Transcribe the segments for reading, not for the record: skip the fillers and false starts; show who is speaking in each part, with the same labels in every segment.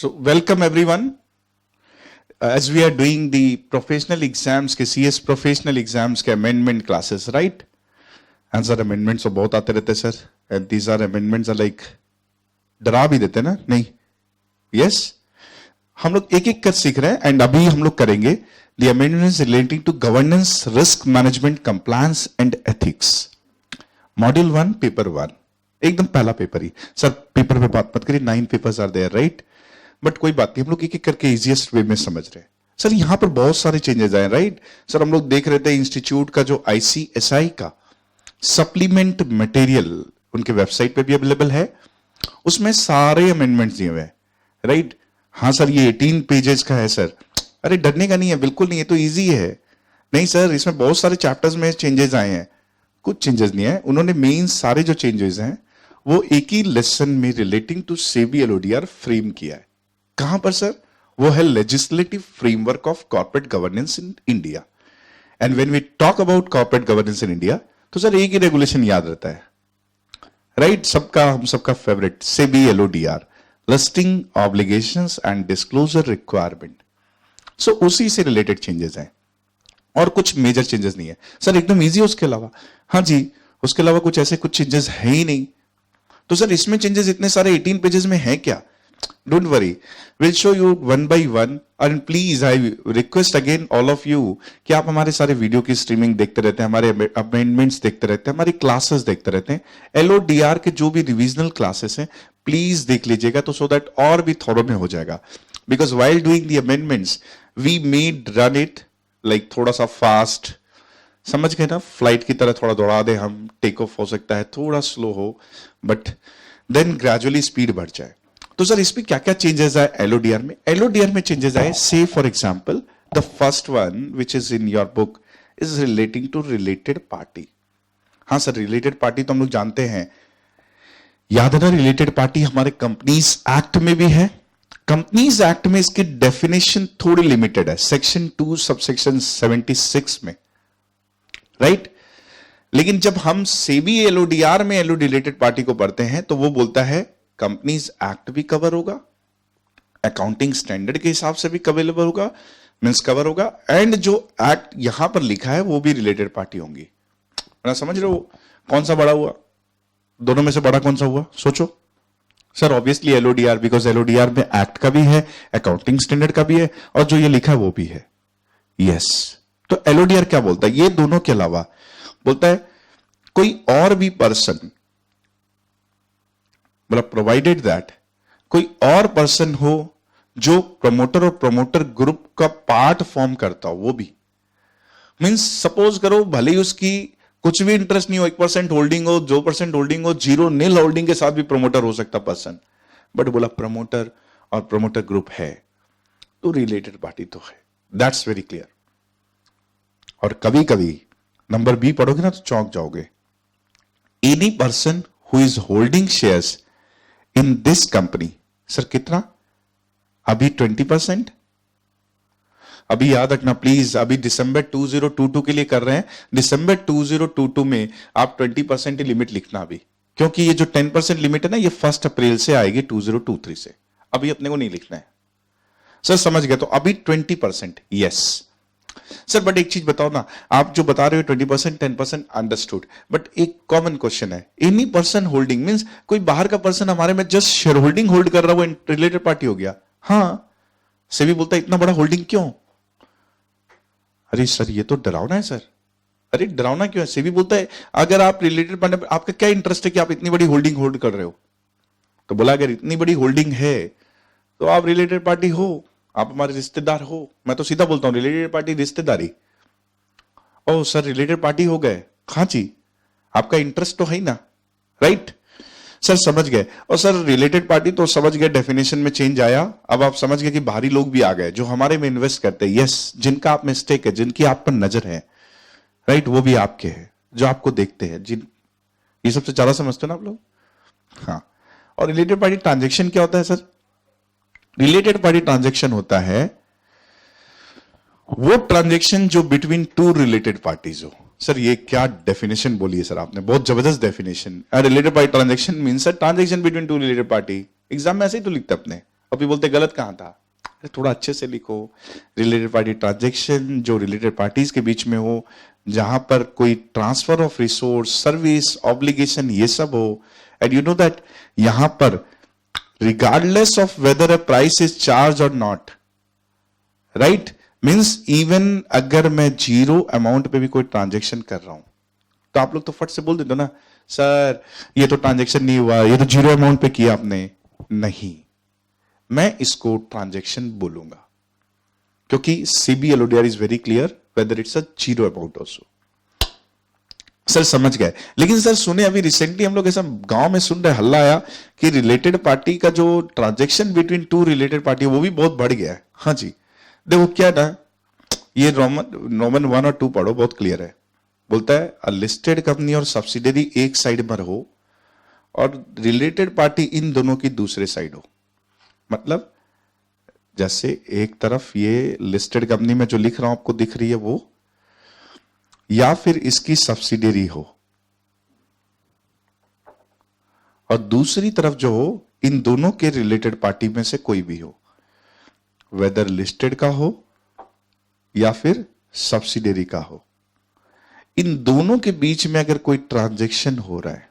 Speaker 1: So welcome everyone. As we are doing the professional exams के CS professional exams के amendment classes, right? And sir amendments तो बहुत आते रहते हैं sir. And these are amendments are like डरा भी देते हैं ना? नहीं? Yes? हम लोग एक एक कर सीख रहे हैं and अभी हम लोग करेंगे the amendments relating to governance, risk management, compliance and ethics. Module 1, paper 1. एकदम पहला पेपर ही सर पेपर पे बात मत करिए 9 papers are there right but कोई बात नहीं हम लोग एक एक करके इजीएस्ट वे में समझ रहे हैं सर यहां पर बहुत सारे चेंजेस आए राइट सर हम लोग देख रहे थे इंस्टीट्यूट का जो ICSI का सप्लीमेंट मटेरियल उनके वेबसाइट पे भी अवेलेबल है उसमें सारे अमेंडमेंट्स दिए हुए हैं राइट हाँ सर ये 18 पेजेस का है सर अरे डरने का नहीं है बिल्कुल नहीं है तो ईजी है नहीं सर इसमें बहुत सारे चैप्टर्स में चेंजेस आए हैं कुछ चेंजेस नहीं है उन्होंने मेन सारे जो चेंजेस हैं वो एक ही लेसन में relating to SEBI LODR frame किया है कहां पर सर वो है legislative framework of corporate governance in India and when we talk about corporate governance in India तो सर एक ही रेगुलेशन याद रहता है राइट सबका हम सबका favourite SEBI LODR listing obligations and disclosure requirement so उसी से रिलेटेड चेंजेस हैं और कुछ मेजर चेंजेस नहीं है सर एकदम इजी उसके अलावा हाँ जी उसके अलावा कुछ ऐसे कुछ चेंजेस है ही नहीं तो सर इसमें चेंजेस इतने सारे 18 पेजेस में है क्या don't worry will show you one by one and please I request again all of you कि आप हमारे सारे वीडियो की स्ट्रीमिंग देखते रहते हैं हमारे अमेंडमेंट्स देखते रहते हैं हमारी क्लासेस देखते रहते हैं LODR के जो भी रिविजनल क्लासेस हैं प्लीज देख लीजिएगा तो सो दैट और भी थोड़ो में हो जाएगा because while doing the amendments we made run it like थोड़ा सा फास्ट समझ गए ना फ्लाइट की तरह थोड़ा दौड़ा दे हम टेक ऑफ हो सकता है थोड़ा स्लो हो बट देन ग्रेजुअली स्पीड बढ़ जाए तो सर इसमें क्या क्या चेंजेस आए LODR में चेंजेस आए से for example the first one which is in your book is relating to related party हाँ सर रिलेटेड पार्टी तो हम लोग जानते हैं याद है ना रिलेटेड पार्टी हमारे कंपनीज एक्ट में भी है कंपनीज एक्ट में इसकी डेफिनेशन थोड़ी लिमिटेड है सेक्शन 2 सबसेक्शन 76 में राइट लेकिन जब हम सेबी LODR में LO रिलेटेड पार्टी को पढ़ते हैं तो वो बोलता है कंपनीज एक्ट भी कवर होगा अकाउंटिंग स्टैंडर्ड के हिसाब से भी कवेलेबल होगा मींस कवर होगा एंड जो एक्ट यहां पर लिखा है वो भी रिलेटेड पार्टी होंगी ना समझ रहे हो कौन सा बड़ा हुआ दोनों में से बड़ा कौन सा हुआ सोचो sir obviously LODR because LODR में एक्ट का भी है अकाउंटिंग स्टैंडर्ड का भी है और जो ये लिखा है वो भी है यस तो LODR क्या बोलता है ये दोनों के अलावा बोलता है कोई और भी पर्सन मतलब प्रोवाइडेड दैट कोई और पर्सन हो जो प्रमोटर और प्रमोटर ग्रुप का पार्ट फॉर्म करता हो वो भी मींस सपोज करो भले ही उसकी कुछ भी इंटरेस्ट नहीं हो 1% होल्डिंग हो 2% होल्डिंग हो 0 नील होल्डिंग के साथ भी प्रमोटर हो सकता पर्सन बट बोला प्रमोटर और प्रमोटर ग्रुप है तो रिलेटेड पार्टी तो है दैट्स वेरी क्लियर और कभी कभी नंबर बी पढ़ोगे ना तो चौंक जाओगे any person who is holding shares in this company sir कितना अभी 20% अभी याद रखना प्लीज अभी दिसंबर 2022 के लिए कर रहे हैं दिसंबर 2022 में आप 20% की लिमिट लिखना अभी क्योंकि ये जो 10% लिमिट है ना ये 1 अप्रैल से आएगी 2023 से अभी अपने को नहीं लिखना है सर समझ गए तो अभी 20% यस सर बट एक चीज बताओ ना आप जो बता रहे हो 20% 10% अंडरस्टूड बट एक कॉमन क्वेश्चन है एनी पर्सन होल्डिंग मींस कोई बाहर का पर्सन हमारे में जस्ट शेयर होल्डिंग होल्ड कर रहा है वो रिलेटेड पार्टी हो गया हाँ सेबी बोलता है इतना बड़ा होल्डिंग क्यों अरे सर ये तो डरावना है सर अरे डरावना क्यों है सेबी बोलता है अगर आप रिलेटेड पार्टी आपका क्या इंटरेस्ट है कि आप इतनी बड़ी होल्डिंग होल्ड कर रहे हो तो बोला अगर इतनी बड़ी होल्डिंग है तो आप रिलेटेड पार्टी हो आप हमारे रिश्तेदार हो मैं तो सीधा बोलता हूं रिलेटेड पार्टी रिश्तेदारी ओ सर रिलेटेड पार्टी हो गए हाँ जी आपका इंटरेस्ट तो है ही ना राइट सर समझ गए और सर रिलेटेड पार्टी तो समझ गए डेफिनेशन में चेंज आया अब आप समझ गए कि बाहरी लोग भी आ गए जो हमारे में इन्वेस्ट करते हैं यस जिनका आप में स्टेक है जिनकी आप पर नजर है राइट वो भी आपके हैं जो आपको देखते हैं जिन ये सबसे ज्यादा समझते हो ना आप लोग हाँ और रिलेटेड पार्टी ट्रांजेक्शन क्या होता है सर रिलेटेड पार्टी ट्रांजेक्शन होता है वो ट्रांजेक्शन जो बिटवीन 2 रिलेटेड पार्टीज हो सर ये क्या डेफिनेशन बोली है सर आपने बहुत जबरदस्त definition related party transaction means transaction between 2 related party exam में ऐसे ही तो लिखते अपने अभी बोलते गलत कहां था, अरे थोड़ा अच्छे से लिखो, रिलेटेड पार्टी ट्रांजैक्शन जो रिलेटेड पार्टीज के बीच में हो, जहां पर कोई transfer of resource, service, obligation ये सब हो, एंड यू नो दैट यहां पर regardless of weather a price is charge और नॉट, राइट, मीन्स इवन अगर मैं जीरो अमाउंट पे भी कोई ट्रांजेक्शन कर रहा हूं तो आप लोग तो फट से बोल देते हो ना, सर ये तो ट्रांजेक्शन नहीं हुआ, ये तो जीरो अमाउंट पे किया आपने। नहीं, मैं इसको ट्रांजेक्शन बोलूंगा क्योंकि CBLODR is very clear whether it's a zero amount also. Sir समझ गए, लेकिन सर सुने अभी रिसेंटली हम लोग ऐसा गांव में सुन रहे, हल्ला आया कि रिलेटेड पार्टी का जो transaction between two related party वो भी बहुत बढ़ गया है। हाँ जी, देखो क्या ना, ये रोमन 1 और 2 पढ़ो, बहुत क्लियर है। बोलता है अ लिस्टेड कंपनी और सब्सिडरी एक साइड पर हो और रिलेटेड पार्टी इन दोनों की दूसरे साइड हो। मतलब जैसे एक तरफ ये लिस्टेड कंपनी में जो लिख रहा हूं आपको दिख रही है वो, या फिर इसकी सब्सिडरी हो, और दूसरी तरफ जो हो इन दोनों के रिलेटेड पार्टी में से कोई भी हो, वेदर लिस्टेड का हो या फिर सब्सिडरी का हो, इन दोनों के बीच में अगर कोई ट्रांजैक्शन हो रहा है,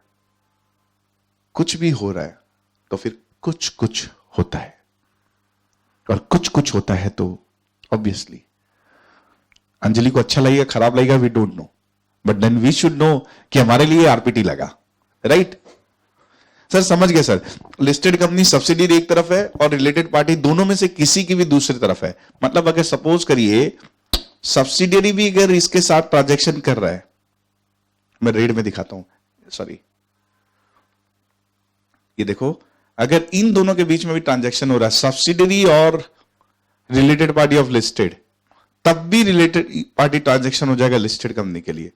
Speaker 1: कुछ भी हो रहा है, तो फिर कुछ कुछ होता है, और कुछ कुछ होता है तो ऑब्वियसली अंजलि को अच्छा लगेगा खराब लगेगा we don't know, but then we should know कि हमारे लिए आरपीटी लगा, राइट। सर समझ गए सर, लिस्टेड कंपनी सब्सिडी एक तरफ है और रिलेटेड पार्टी दोनों में से किसी की भी दूसरी तरफ है। मतलब अगर सपोज करिए सब्सिडियरी भी अगर इसके साथ ट्रांजैक्शन कर रहा है, मैं रेड में दिखाता हूं, सॉरी, ये देखो, अगर इन दोनों के बीच में भी ट्रांजैक्शन हो रहा है, सब्सिडियरी और रिलेटेड पार्टी ऑफ लिस्टेड, तब भी रिलेटेड पार्टी ट्रांजैक्शन हो जाएगा लिस्टेड कंपनी के लिए।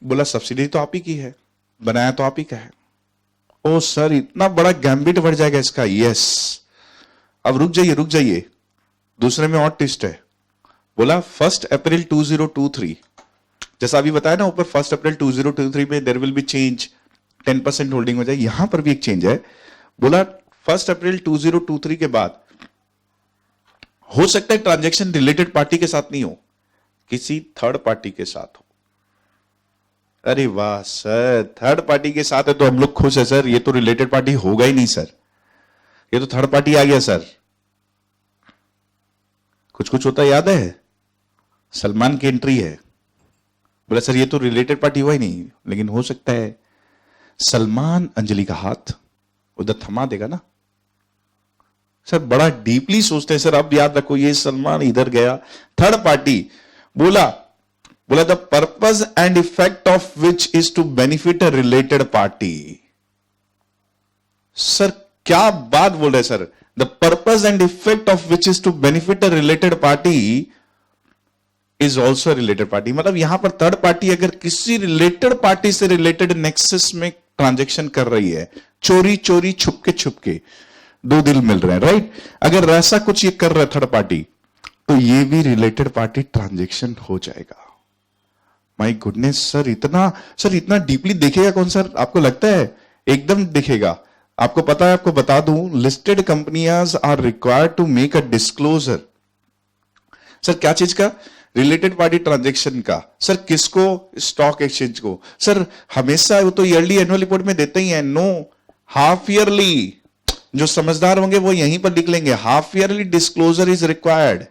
Speaker 1: बोला सब्सिडी तो आप ही की है, बनाया तो आप ही का है। ओ सर इतना बड़ा गैम्बिट बढ़ जाएगा इसका, यस। अब रुक जाइए, दूसरे में और ट्विस्ट है। बोला 1 अप्रैल 2023, जैसा अभी बताया ना ऊपर 1 अप्रैल 2023 में there will be change, 10% holding हो जाए, यहां पर भी एक चेंज है। बोला 1 अप्रैल 2023 के बाद हो सकता है ट्रांजैक्शन रिलेटेड पार्टी के साथ नहीं हो, किसी थर्ड पार्टी के साथ हो। अरे वाह सर, थर्ड पार्टी के साथ है तो हम लोग खुश है सर, ये तो रिलेटेड पार्टी होगा ही नहीं सर, ये तो थर्ड पार्टी आ गया सर। कुछ कुछ होता याद है, सलमान की एंट्री है, बोला सर ये तो रिलेटेड पार्टी हुआ ही नहीं, लेकिन हो सकता है सलमान अंजलि का हाथ उधर थमा देगा ना। सर बड़ा डीपली सोचते हैं सर, अब याद रखो ये सलमान इधर गया, थर्ड पार्टी, बोला the purpose and effect of which is to benefit a related party. Sir क्या बात बोल रहे sir, the purpose and effect of which is to benefit a related party is also related party. मतलब यहां पर third party अगर किसी related party से रिलेटेड नेक्सस में ट्रांजैक्शन कर रही है, चोरी चोरी छुपके दो दिल मिल रहे हैं, राइट, अगर ऐसा कुछ ये कर रहा है थर्ड पार्टी, तो ये भी रिलेटेड पार्टी ट्रांजैक्शन हो जाएगा। माय गुडनेस सर, इतना डीपली देखेगा कौन सर, आपको लगता है? एकदम दिखेगा। आपको पता है, आपको बता दूं, लिस्टेड कंपनियां are required to make a disclosure. Sir क्या चीज का? रिलेटेड पार्टी ट्रांजैक्शन का। सर किसको? स्टॉक एक्सचेंज को। सर हमेशा वो तो ईयरली एनुअल रिपोर्ट में देते ही है, नो, हाफ ईयरली। जो समझदार होंगे वो यहीं पर लिख लेंगे, half yearly disclosure is required.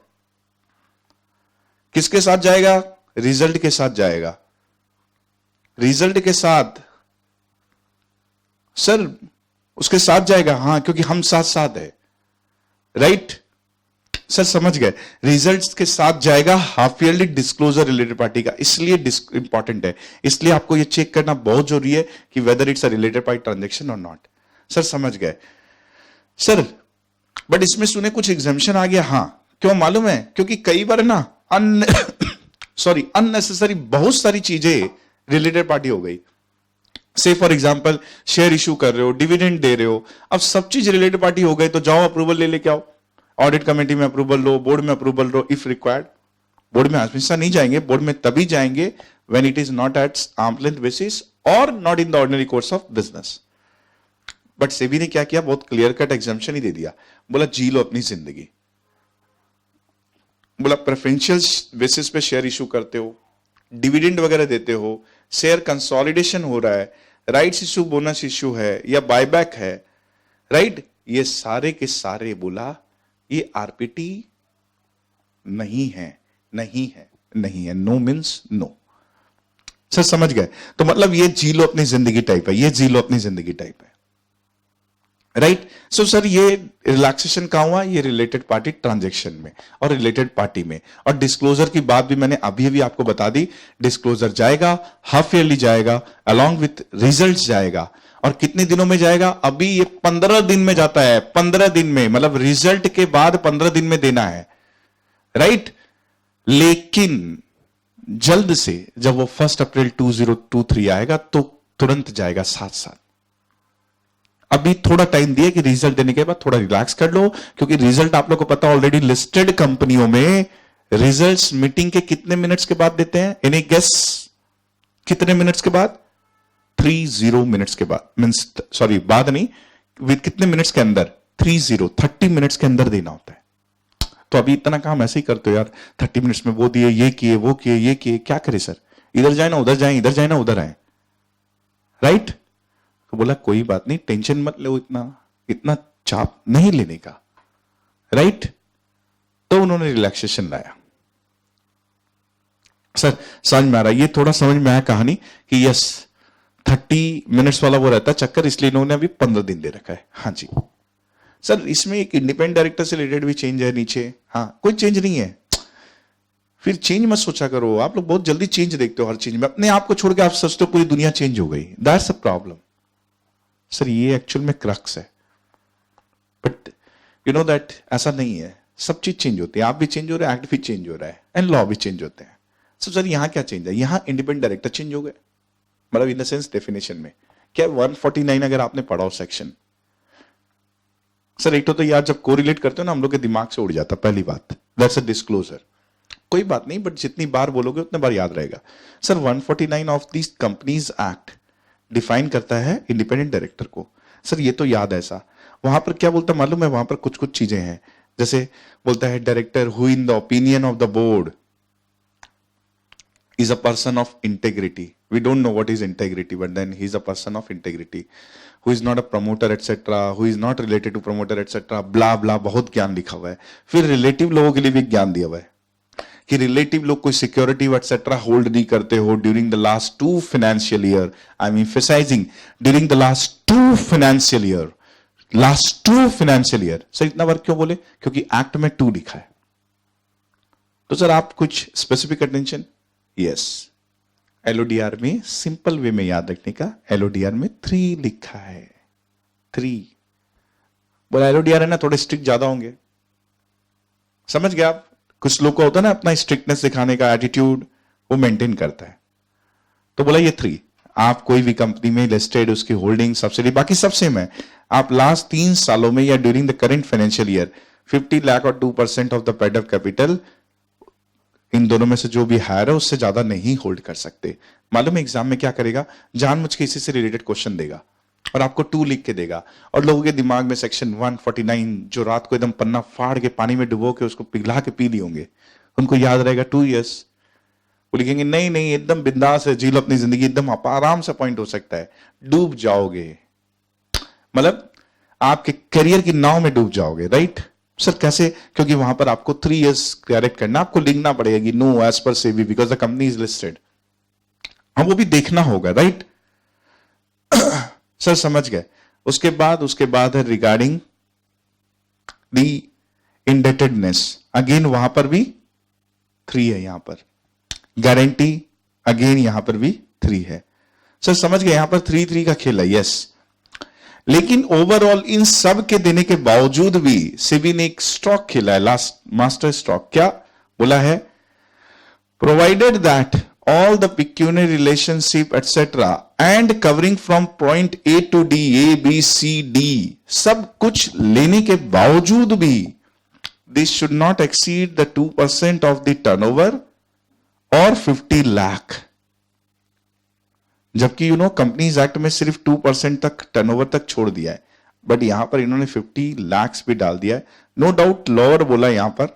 Speaker 1: किसके साथ जाएगा? रिजल्ट के साथ जाएगा। रिजल्ट के साथ सर उसके साथ जाएगा, हां, क्योंकि हम साथ साथ है, राइट। सर समझ गए, रिजल्ट्स के साथ जाएगा half yearly disclosure related party का, इसलिए इंपॉर्टेंट है। इसलिए आपको यह चेक करना बहुत जरूरी है कि whether it's a related party transaction और नॉट। सर समझ गए सर, बट इसमें सुने कुछ एग्जाम्पशन आ गया। हां, क्यों मालूम है? क्योंकि कई बार ना अननेसेसरी बहुत सारी चीजें रिलेटेड पार्टी हो गई। से फॉर एग्जांपल शेयर इशू कर रहे हो, डिविडेंड दे रहे हो, अब सब चीज रिलेटेड पार्टी हो गई, तो जाओ अप्रूवल ले लेके आओ, ऑडिट कमेटी में अप्रूवल लो, बोर्ड में अप्रूवल लो इफ रिक्वायर्ड। बोर्ड में हमेशा नहीं जाएंगे, बोर्ड में तभी जाएंगे when it is not at arm's length basis और not in the ordinary course of business. But SEBI ने क्या किया, बहुत क्लियर कट एग्जाम्पशन ही दे दिया, बोला जी लो अपनी जिंदगी। बोला प्रेफरेंशियल बेसिस पे शेयर इशू करते हो, डिविडेंड वगैरह देते हो, शेयर कंसोलिडेशन हो रहा है, राइट्स इशू, बोनस इशू है या बायबैक है, राइट, ये सारे के सारे बोला ये आरपीटी नहीं है, नहीं है, नहीं है। No means no. सर समझ गए? तो मतलब ये जी लो अपनी जिंदगी टाइप है, ये जी लो अपनी जिंदगी टाइप है, राइट। सो सर ये रिलैक्सेशन कहां हुआ, ये रिलेटेड पार्टी ट्रांजैक्शन में और रिलेटेड पार्टी में। और डिस्क्लोजर की बात भी मैंने अभी अभी आपको बता दी, डिस्क्लोजर जाएगा, हाफ ईयरली जाएगा, अलॉन्ग विथ रिजल्ट जाएगा। और कितने दिनों में जाएगा? अभी ये 15 दिन में जाता है, 15 दिन में, मतलब रिजल्ट के बाद 15 दिन में देना है, राइट। लेकिन जल्द से जब वो 1 अप्रैल 2023 आएगा तो तुरंत जाएगा साथ साथ। अभी थोड़ा टाइम दिए कि रिजल्ट देने के बाद थोड़ा रिलैक्स कर लो, क्योंकि रिजल्ट आप लोग को पता ऑलरेडी लिस्टेड कंपनियों में रिजल्ट्स मीटिंग के कितने मिनट्स के बाद देते हैं? एनी गेस कितने मिनट्स के बाद? 30 मिनट्स के बाद, मींस सॉरी बाद नहीं, विद कितने मिनट्स के अंदर? 30 मिनट्स के अंदर देना होता है। तो अभी इतना काम ऐसे ही करते हो यार, 30 मिनट्स में वो दिए, ये किए, वो किए, ये किए, क्या करे सर, इधर जाए ना उधर जाए, इधर जाए ना उधर आए, राइट। तो बोला कोई बात नहीं, टेंशन मत लो, इतना इतना चाप नहीं लेने का, राइट। तो उन्होंने रिलैक्सेशन लाया। सर समझ में आ रहा है? ये थोड़ा समझ में आया कहानी कि यस 30 मिनट्स वाला वो रहता चक्कर, इसलिए इन्होंने अभी 15 दिन दे रखा है। हाँ जी सर, इसमें एक इंडिपेंडेंट डायरेक्टर से रिलेटेड भी चेंज है नीचे। हाँ कोई चेंज नहीं है, फिर चेंज मत सोचा करो। आप लोग बहुत जल्दी चेंज देखते हो हर चीज में, अपने आप को छोड़ के आप सोचते हो पूरी दुनिया चेंज हो गई, दैट्स अ प्रॉब्लम। सर ये एक्चुअल में क्रक्स है, बट यू नो दैट ऐसा नहीं है, सब चीज चेंज होती है, आप भी चेंज हो रहे हैं, एक्ट भी चेंज हो रहा है, एंड लॉ भी चेंज होते हैं। सर यहां क्या चेंज है? यहां इंडिपेंडेंट डायरेक्टर चेंज हो गए, मतलब इन द सेंस डेफिनेशन में क्या 149 अगर आपने पढ़ा हो सेक्शन, सर एक तो यार जब कोरिलेट करते हो ना हम लोग के दिमाग से उड़ जाता, पहली बात, दैट्स अ डिस्क्लोजर। कोई बात नहीं, बट जितनी बार बोलोगे उतने बार याद रहेगा। Sir 149 of this companies act define करता है इंडिपेंडेंट डायरेक्टर को। सर ये तो याद है ऐसा, वहां पर क्या बोलता मालूम है? वहां पर कुछ कुछ चीजें हैं, जैसे बोलता है director who in the opinion of the board is a person of integrity. We don't know what is integrity, but then he is a person of integrity, who is not a promoter etc, who is not related to promoter etc, blah blah, बहुत ज्ञान लिखा हुआ है। फिर relative लोगों के लिए भी ज्ञान दिया हुआ है कि रिलेटिव लोग कोई सिक्योरिटी etc होल्ड नहीं करते हो during the last 2 financial year. I am emphasising during the last 2 financial year, last 2 financial year. Sir इतना वर्क क्यों बोले? क्योंकि एक्ट में 2 लिखा है। तो सर आप कुछ स्पेसिफिक अटेंशन, यस एलओडीआर में सिंपल वे में याद रखने का, एलओडीआर में 3 लिखा है, 3। बोला एलओडीआर है ना, थोड़े स्ट्रिक्ट ज्यादा होंगे, समझ गए आप? कुछ लोग को होता है ना अपना स्ट्रिक्टनेस दिखाने का एटीट्यूड, वो मेंटेन करता है। तो बोला ये 3, आप कोई भी कंपनी में लिस्टेड, उसकी होल्डिंग, सब्सिडी, बाकी सब सेम है। आप लास्ट 3 सालों में या during the current financial year 50 lakh और 2% of the paid up capital, इन दोनों में से जो भी हायर है उससे ज्यादा नहीं होल्ड कर सकते। मालूम है एग्जाम में क्या करेगा? जानबूझ के इसी से रिलेटेड क्वेश्चन देगा और आपको 2 लिख के देगा, और लोगों के दिमाग में सेक्शन 149 जो रात को एकदम पन्ना फाड़ के पानी में डुबो के उसको पिघला के पी लिए होंगे, उनको याद रहेगा 2 इयर्स। वो लिखेंगे नहीं नहीं एकदम बिंदास है, जी लो अपनी जिंदगी, एकदम आराम से पॉइंट हो सकता है। डूब जाओगे, मतलब आपके करियर की नाव में डूब जाओगे, राइट। सर कैसे? क्योंकि वहां पर आपको 3 इयर्स करेक्ट करना, आपको लिखना पड़ेगा कि no as per SEBI because the company is listed, हम वो भी देखना होगा, राइट। सर समझ गए? उसके बाद है रिगार्डिंग द इंडेटेडनेस, अगेन वहां पर भी 3 है, यहां पर गारंटी अगेन यहां पर भी 3 है। सर समझ गए? यहां पर 3 का खेल है, यस। लेकिन ओवरऑल इन सब के देने के बावजूद भी सेबी ने एक स्टॉक खेला है, लास्ट मास्टर स्टॉक। क्या बोला है? Provided that all the pecuniary relationship etc and covering from point A to D, A, B, C, D, सब कुछ लेने के बावजूद भी this should not exceed the 2% of the turnover or 50 lakh। जबकि कंपनीज एक्ट में सिर्फ 2% तक टर्नओवर तक छोड़ दिया है, बट यहां पर इन्होंने 50 लाख भी डाल दिया है। नो डाउट लोअर बोला यहां पर,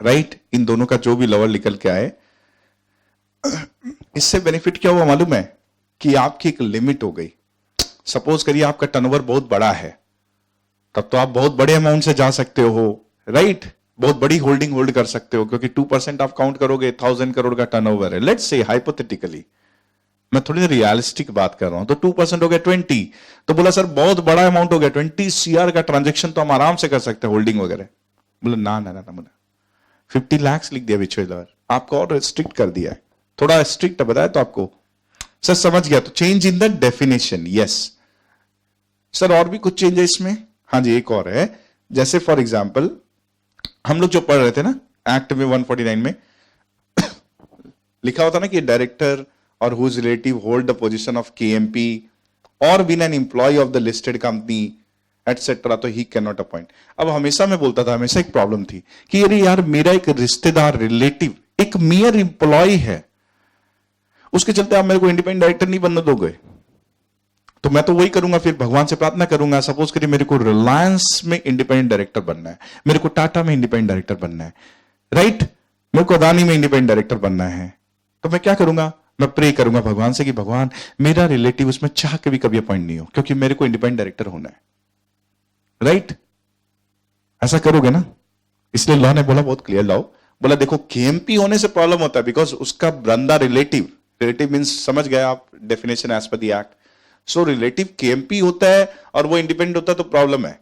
Speaker 1: राइट, इन दोनों का जो भी लोअर निकल के आए, इससे बेनिफिट क्या हुआ मालूम है कि आपकी एक लिमिट हो गई। सपोज करिए आपका टर्नओवर बहुत बड़ा है, तब तो आप बहुत बड़े अमाउंट से जा सकते हो, राइट, बहुत बड़ी होल्डिंग होल्ड कर सकते हो, क्योंकि 2% आप काउंट करोगे, 1000 करोड़ का टर्नओवर है, लेट्स से हाइपोथेटिकली, मैं थोड़ी रियलिस्टिक बात कर रहा हूं, तो 2% हो गया 20, तो बोला सर बहुत बड़ा अमाउंट हो गया, 20 CR का ट्रांजेक्शन तो हम आराम से कर सकते हैं होल्डिंग वगैरह। बोला ना ना ना ना, बोला 50 लाख लिख दिया विचुअलर, आपको और स्ट्रिक्ट कर दिया है, थोड़ा स्ट्रिक्ट बताया तो आपको सर समझ गया। तो change in the definition, yes sir, और भी कुछ चेंज है इसमें? हाँ जी, एक और है, जैसे फॉर एग्जाम्पल हम लोग जो पढ़ रहे थे ना एक्ट में 149 में लिखा होता ना कि डायरेक्टर और whose relative hold the position of KMP और been an employ of the listed company etcetera, तो ही कैन नॉट अपॉइंट। अब हमेशा मैं बोलता था, हमेशा एक प्रॉब्लम थी कि अरे यार मेरा एक रिश्तेदार, रिलेटिव, एक मियर एम्प्लॉय है, उसके चलते आप मेरे को इंडिपेंडेंट डायरेक्टर नहीं बनने दोगे, तो मैं तो वही करूंगा, फिर भगवान से प्रार्थना करूंगा। सपोज करिए मेरे को रिलायंस में इंडिपेंडेंट डायरेक्टर बनना है, मेरे को टाटा में इंडिपेंडेंट डायरेक्टर बनना है, राइट, मेरे को अदानी में इंडिपेंडेंट डायरेक्टर बनना है, तो मैं क्या करूंगा? मैं प्रे करूंगा भगवान से कि भगवान मेरा रिलेटिव उसमें चाह के भी कभी अपॉइंट नहीं हो, क्योंकि मेरे को इंडिपेंडेंट डायरेक्टर होना है, राइट, ऐसा करोगे ना? इसलिए लॉ ने बोला, बहुत क्लियर लॉ बोला, देखो KMP होने से प्रॉब्लम होता है बिकॉज उसका बंदा रिलेटिव, रिलेटिव मींस समझ गए आप definition as per the act, so relative KMP होता है और वो इंडिपेंडेंट होता है तो प्रॉब्लम है।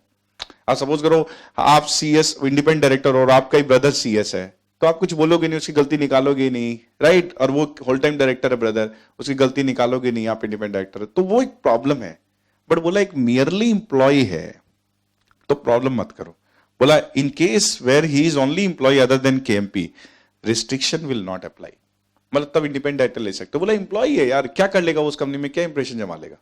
Speaker 1: आप सपोज करो आप CS इंडिपेंडेंट डायरेक्टर और आपका ही ब्रदर CS है, तो आप कुछ बोलोगे नहीं, उसकी गलती निकालोगे नहीं, राइट, और वो होल टाइम डायरेक्टर है ब्रदर, उसकी गलती निकालोगे नहीं, आप इंडिपेंडेंट डायरेक्टर है, तो वो एक प्रॉब्लम है। बट बोला एक मियरली इंप्लॉय है तो प्रॉब्लम मत करो, बोला in case where he is only employee other than KMP restriction will not apply, मतलब तब इंडिपेंडेंट डायरेक्टर ले सकते हो। बोला इंप्लॉय है यार, क्या कर लेगा उस कंपनी में, क्या इंप्रेशन जमा लेगा?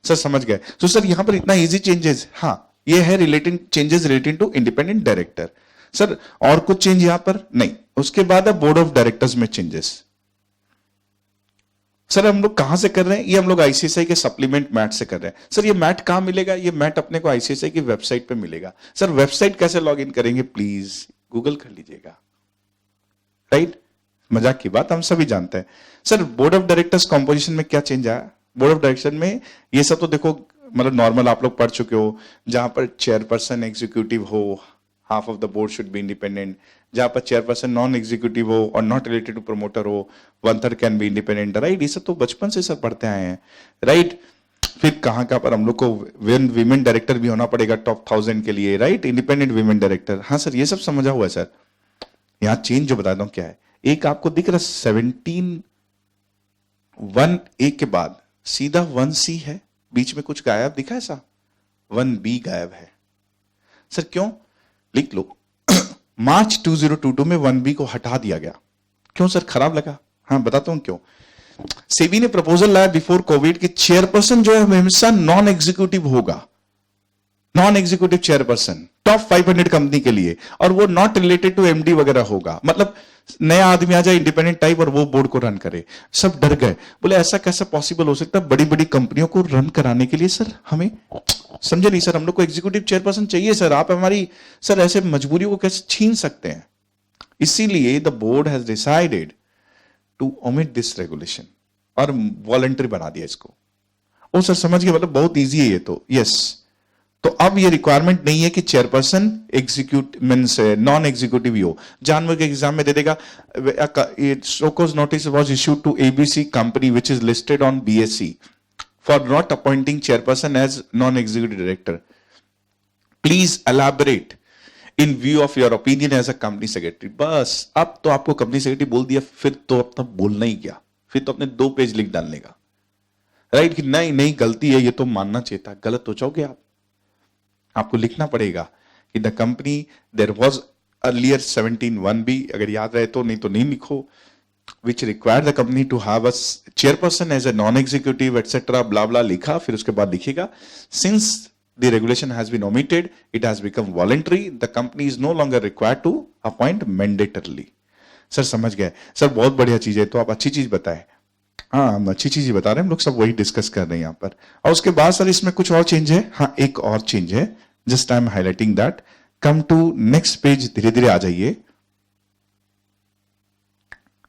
Speaker 1: सर समझ गए। तो सर यहां पर इतना इजी चेंजेस, हाँ ये है relating changes relating to independent director. Sir और कुछ चेंज यहां पर नहीं। उसके बाद है बोर्ड ऑफ डायरेक्टर्स में चेंजेस। सर हम लोग कहां से कर रहे हैं? ये हम लोग ICICI के सप्लीमेंट मैट से कर रहे हैं। सर ये मैट कहां मिलेगा? ये मैट अपने को ICICI की वेबसाइट पे मिलेगा। सर वेबसाइट कैसे लॉग इन करेंगे? प्लीज गूगल कर लीजिएगा, राइट, मजाक की बात हम सभी जानते हैं। Sir board of directors composition में क्या चेंज आया? बोर्ड ऑफ डायरेक्टर में ये सब तो देखो मतलब नॉर्मल आप लोग पढ़ चुके हो, जहां पर चेयरपर्सन एग्जीक्यूटिव हो, half of the board should be independent, जहां पर चेयरपर्सन नॉन एग्जीक्यूटिव हो और नॉट रिलेटेड टू प्रमोटर हो, 1/3 कैन बी इंडिपेंडेंट, राइट, ये सब तो बचपन से सर पढ़ते आए हैं, राइट। फिर कहां पर हम लोग को विमेन डायरेक्टर भी होना पड़ेगा टॉप 1000 के लिए, राइट, इंडिपेंडेंट विमेन डायरेक्टर। हाँ सर ये सब समझा हुआ है सर। यहां चेंज जो बताता हूं क्या है, एक आपको दिख रहा 17(1)(a) के बाद सीधा 1C है, बीच में कुछ गायब दिखा है सा, 1B गायब है। सर क्यों? लिख लो मार्च 2022 में 1B को हटा दिया गया। क्यों सर, खराब लगा? हाँ बताता हूं क्यों। सेबी ने प्रपोजल लाया बिफोर कोविड कि चेयरपर्सन जो है हमेशा नॉन एग्जीक्यूटिव होगा, non executive chairperson top 500 company के लिए, और वो नॉट रिलेटेड टू MD वगैरह होगा, मतलब नया आदमी आ जाए इंडिपेंडेंट टाइप और वो बोर्ड को रन करे। सब डर गए, बोले ऐसा कैसे पॉसिबल हो सकता है बड़ी बड़ी कंपनियों को रन कराने के लिए? सर हमें समझे नहीं सर, हम लोग को एग्जीक्यूटिव चेयरपर्सन चाहिए सर, आप हमारी सर ऐसे मजबूरियों को कैसे छीन सकते हैं? इसीलिए the board has decided to omit this regulation और वॉलंटरी बना दिया इसको। ओ सर समझ गए, मतलब बहुत ईजी है ये तो, यस। तो अब ये रिक्वायरमेंट नहीं है कि chairperson execute means non executive ही हो। जानवर के एग्जाम में दे देगा, show cause notice was issued to ABC company which is listed on BSE for not appointing chairperson as non executive director, please elaborate in view of your opinion as a company secretary. बस अब तो आपको company secretary बोल दिया, फिर तो अब तक बोलना ही क्या, फिर तो अपने 2 पेज लिख डालने का, राइट, कि नहीं नहीं गलती है, ये तो मानना चाहिए था। गलत हो जाओगे आप, आपको लिखना पड़ेगा कि the company there was earlier 17(1)(b), अगर याद रहे तो, नहीं तो नहीं लिखो, which require the company to have a chairperson as a non executive etcetera, blah blah लिखा, फिर उसके बाद लिखेगा since the regulation has been omitted it has become voluntary, the company is no longer required to appoint mandatorily. Sir समझ गए? Sir बहुत बढ़िया चीज है, तो आप अच्छी चीज बताएं। हाँ, हम अच्छी चीज ही बता रहे हैं, हम लोग सब वही डिस्कस कर रहे हैं यहाँ पर। और उसके बाद सर इसमें कुछ और चेंज है, हाँ एक और चेंज है, just I am highlighting that. Come to next page, धीरे धीरे आ जाइए,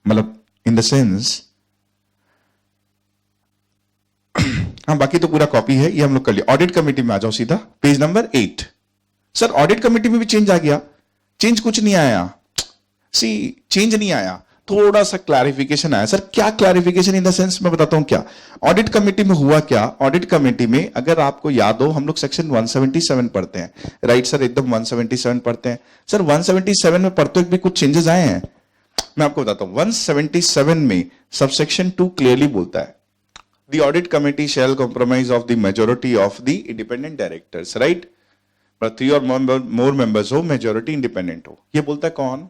Speaker 1: मतलब इन द सेंस, हाँ बाकी तो पूरा कॉपी है, ये हम लोग कर लिया। ऑडिट कमेटी में आ जाओ सीधा, page number 8। Sir audit committee में भी चेंज आ गया? चेंज कुछ नहीं आया, सी चेंज नहीं आया, थोड़ा सा क्लैरिफिकेशन आया। सर क्या क्लैरिफिकेशन? इन द सेंस मैं बताता हूं क्या ऑडिट कमेटी में हुआ। क्या ऑडिट कमेटी में, अगर आपको याद हो, हम लोग सेक्शन 177 पढ़ते हैं, राइट सर? एकदम 177 पढ़ते हैं सर। 177 में पढ़ते हुए भी कुछ चेंजेस आए हैं, मैं आपको बताता हूं। 177 में सबसेक्शन 2 क्लियरली बोलता है, the audit committee shall comprise of the majority of the independent directors, right? पर 3 और more members हो, majority independent हो। ये बोलता है कौन?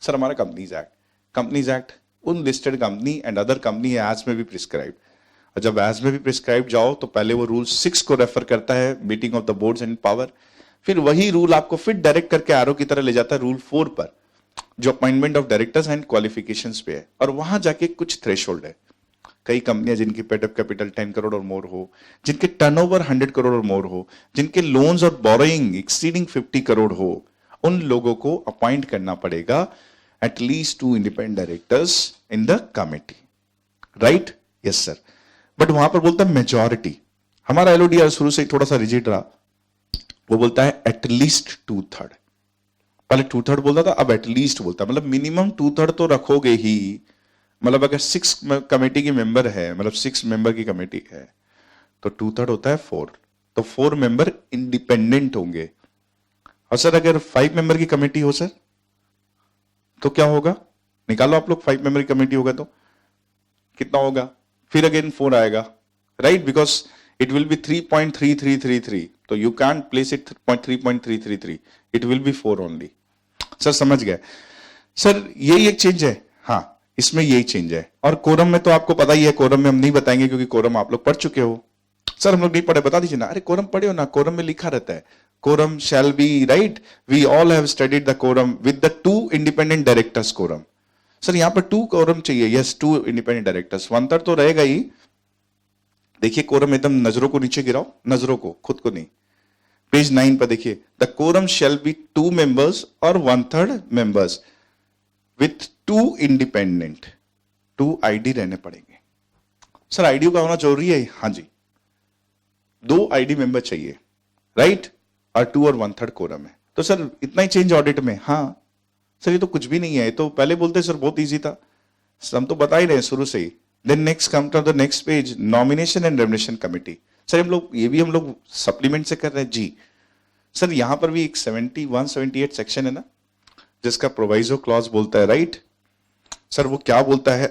Speaker 1: सर हमारा कंपनीज एक्ट। कंपनीज एक्ट उन listed company and other company as में भी प्रिस्क्राइब। और जब एज में भी प्रिस्क्राइब जाओ तो पहले वो रूल 6 को रेफर करता है, meeting of the boards and power. फिर वही रूल आपको फिर डायरेक्ट करके आरो की तरह ले जाता है रूल 4 पर, जो appointment of directors and qualifications पे है। और वहां जाके कुछ थ्रेशोल्ड है। कई कंपनियां जिनकी पेड अप कैपिटल 10 करोड़ और मोर हो, जिनके टर्नओवर 100 करोड़ और मोर हो, जिनके लोन्स और बोरोइंग एक्सीडिंग 50 करोड़ हो, उन लोगों को अपॉइंट करना पड़ेगा at least 2 independent directors in the committee, right? Yes sir. But वहां पर बोलता है मेजॉरिटी। हमारा एलओडीआर शुरू से थोड़ा सा रिजिड रहा, वो बोलता है एटलीस्ट 2/3। पहले 2/3 बोलता था, अब एटलीस्ट बोलता है, मतलब मिनिमम 2/3 तो रखोगे ही। मतलब अगर 6 कमेटी की मेंबर है, मतलब 6 मेंबर की कमेटी है, तो 2/3 होता है 4, तो 4 मेंबर इंडिपेंडेंट होंगे। और सर अगर 5 मेंबर की कमेटी हो सर, तो क्या होगा? निकालो आप लोग, 5 मेंबर की कमेटी होगा तो कितना होगा? फिर अगेन 4 आएगा, right? Because it will B 3.3333, तो you can place it 3.333, it will B 4 only. Sir समझ गए? सर यही एक चेंज है, हाँ इसमें यही चेंज है। और कोरम में तो आपको पता ही है, कोरम में हम नहीं बताएंगे क्योंकि कोरम आप लोग पढ़ चुके हो। सर हम लोग नहीं पढ़े, बता दीजिए ना। अरे कोरम पढ़े हो ना, कोरम में लिखा रहता है quorum shall be, right? We all have studied the quorum with the 2 independent directors quorum. Sir यहां पर 2 कोरम चाहिए, यस 2 इंडिपेंडेंट डायरेक्टर्स, 1/3 तो रहेगा ही। देखिए कोरम एकदम नजरों को नीचे गिराओ, नजरों को, खुद को नहीं। पेज 9 पर देखिए, the quorum shall be 2 members और 1/3 मेंबर्स विथ 2 इंडिपेंडेंट, 2 आईडी रहने पड़ेंगे। सर आईडी का होना जरूरी है? हाँ जी, 2 आईडी मेंबर चाहिए, राइट? और 2 और 1/3 कोरम है। तो सर इतना ही चेंज ऑडिट में? हाँ सर ये तो कुछ भी नहीं है, तो पहले बोलते सर बहुत इजी था, हम तो बता ही रहे हैं शुरू से ही। Then next come to the next page, nomination and remuneration committee. Sir हम लोग ये भी हम लोग सप्लीमेंट से कर रहे हैं जी। सर यहां पर भी एक 71-78 सेक्शन है ना, जिसका प्रोवाइजो क्लॉज बोलता है, राइट? सर वो क्या बोलता है?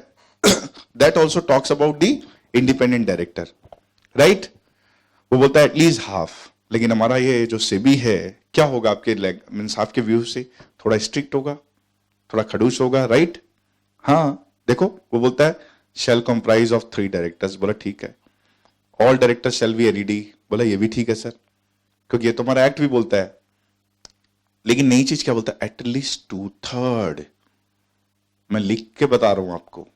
Speaker 1: That also talks about the independent director, right? वो बोलता है एटलीस्ट हाफ। लेकिन हमारा ये जो सेबी है, क्या होगा आपके मीन्स आपके व्यू से? थोड़ा स्ट्रिक्ट होगा, थोड़ा खड़ूस होगा, राइट? हाँ देखो वो बोलता है शैल कंप्राइज ऑफ 3 डायरेक्टर्स, बोला ठीक है। All directors shall be LED, बोला ये भी ठीक है सर, क्योंकि ये तो हमारा एक्ट भी बोलता है। लेकिन नई चीज क्या बोलता है? एटलीस्ट 2/3। मैं लिख के बता रहा हूं आपको,